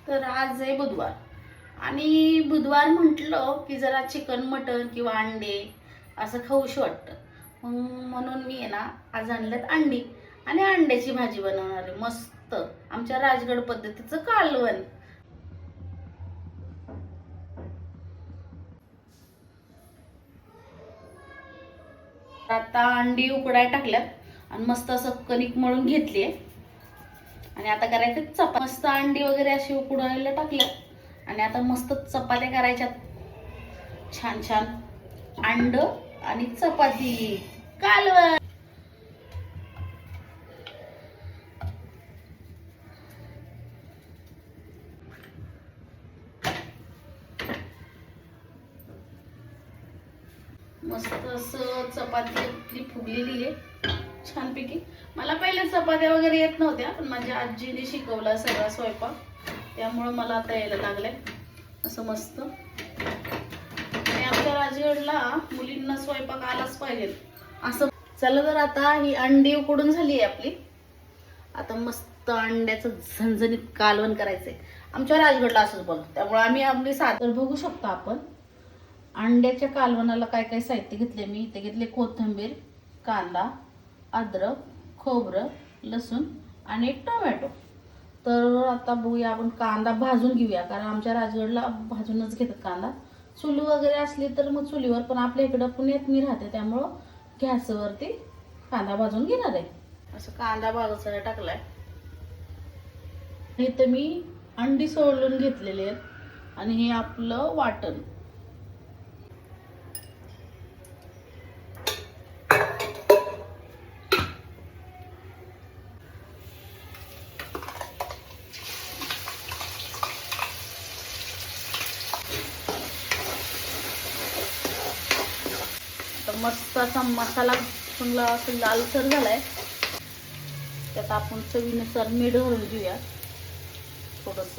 तर आज आहे बुधवार आणि बुधवार म्हटलं की जरा चिकन मटन किंवा अंडे असं खाऊशी वाटतं. म्हणून मी आहे ना आज आणल्यात अंडी आणि अंड्याची भाजी बनवणार आहे मस्त आमच्या राजगड पद्धतीचं कालवण. आता अंडी उकडाय टाकल्यात आणि मस्त असं कणिक मळून घेतली आणि आता करायचं चपाती. मस्त अंडी वगैरे अशी उकडायला टाकल्यात आणि आता मस्त चपात्या करायच्यात. छान छान अंड आणि चपाती कालवण. मस्त असं चपाती आपली फुगलेली आहे छानपैकी. मला पहिले चपात्या वगैरे येत नव्हत्या पण माझ्या आजीने शिकवला सगळा स्वयंपाक, त्यामुळे मला आता यायला लागलंय असं मस्त. आणि आमच्या राजगडला मुलींना स्वयंपाक आलाच पाहिजे असं. चला तर आता ही अंडी उकडून झाली आहे आपली. आता मस्त अंड्याचं झणझणीत कालवण करायचंय. आमच्या राजगडला असंच बोलतो त्यामुळे आम्ही आपली सादर बघू शकतो आपण. अंड्याच्या कालवणाला काय काय साहित्य घेतले मी. इथे घेतले कोथिंबीर, कांदा, अद्रक, खोबरं, लसूण आणि टोमॅटो. तर आता बघूया आपण कांदा भाजून घेऊया कारण आमच्या राजगडला भाजूनच घेतात कांदा. चूल वगैरे असली तर मग चुलीवर, पण आपल्या इकडं पुण्यात मी राहते त्यामुळं गॅसवरती कांदा भाजून घेणार आहे. असं कांदा भाजायला टाकलाय. इथं मी अंडी सोलून घेतलेली आहेत आणि हे आपलं वाटण. मस्त असा मसाला चांगला असं लालसर झालाय. त्यात आपण चवीनुसार मीठ घालून घेऊया थोडस.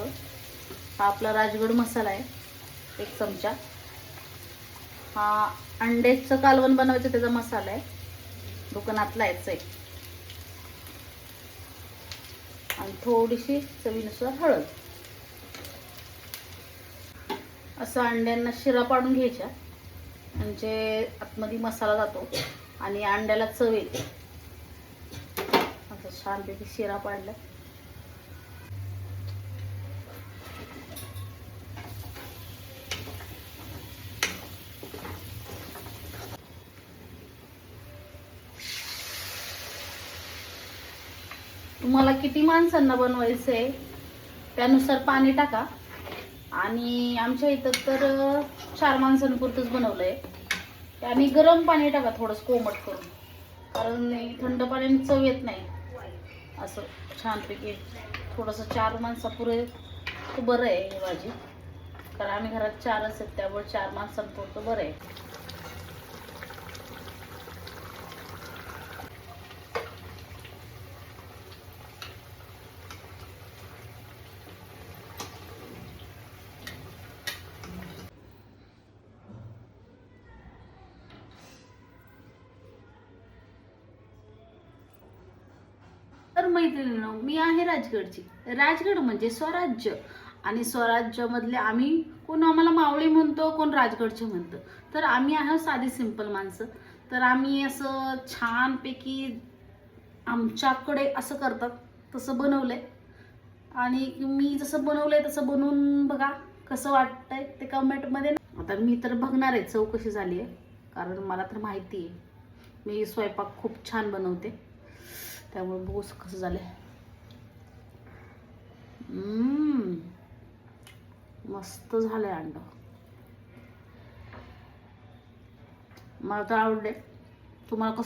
हा आपला राजगड मसाला आहे 1 चमचा. हा अंड्याचं कालवण बनवायचं त्याचा मसाला आहे, दुकानातला यायचा आहे. आणि थोडीशी चवीनुसार हळद. असं अंड्यांना शिरा पाडून घ्यायच्या म्हणजे आतमध्ये मसाला जातो आणि अंड्याला चव येते. आता छानपैकी शिरा पाडला. तुम्हाला किती माणसांना बनवायचंय त्यानुसार पाणी टाका. आणि आमच्या इथं तर 4 माणसांपुरतच बनवलंय. आणि गरम पाणी टाका थोडंसं कोमट करून, कारण थंड पाण्याने चव येत नाही. असं छानपैकी थोडंसं 4 माणसापुरे बरं आहे ही भाजी, कारण आम्ही घरात 4च आहेत त्यामुळे 4 माणसांपुरतं बरं आहे. तर मैत्रिणींनो, मी आहे राजगडची. राजगड म्हणजे स्वराज्य आणि स्वराज्यामधले आम्ही, कोण आम्हाला मावळी म्हणतो, कोण राजगडचे म्हणतं. तर आम्ही आहोत साधी सिंपल माणसं. तर आम्ही असं छानपैकी आमच्याकडे असं करतात तसं बनवलंय. आणि मी जसं बनवलंय तसं बनवून बघा कसं वाटतंय ते कमेंटमध्ये. आता मी तर बघणार आहे चव कशी झाली आहे, कारण मला तर माहिती आहे मी स्वयंपाक खूप छान बनवते, त्यामुळे बघू कसं झालंय. मस्त झालंय अंड. मला तर आवडले. तुम्हाला कसं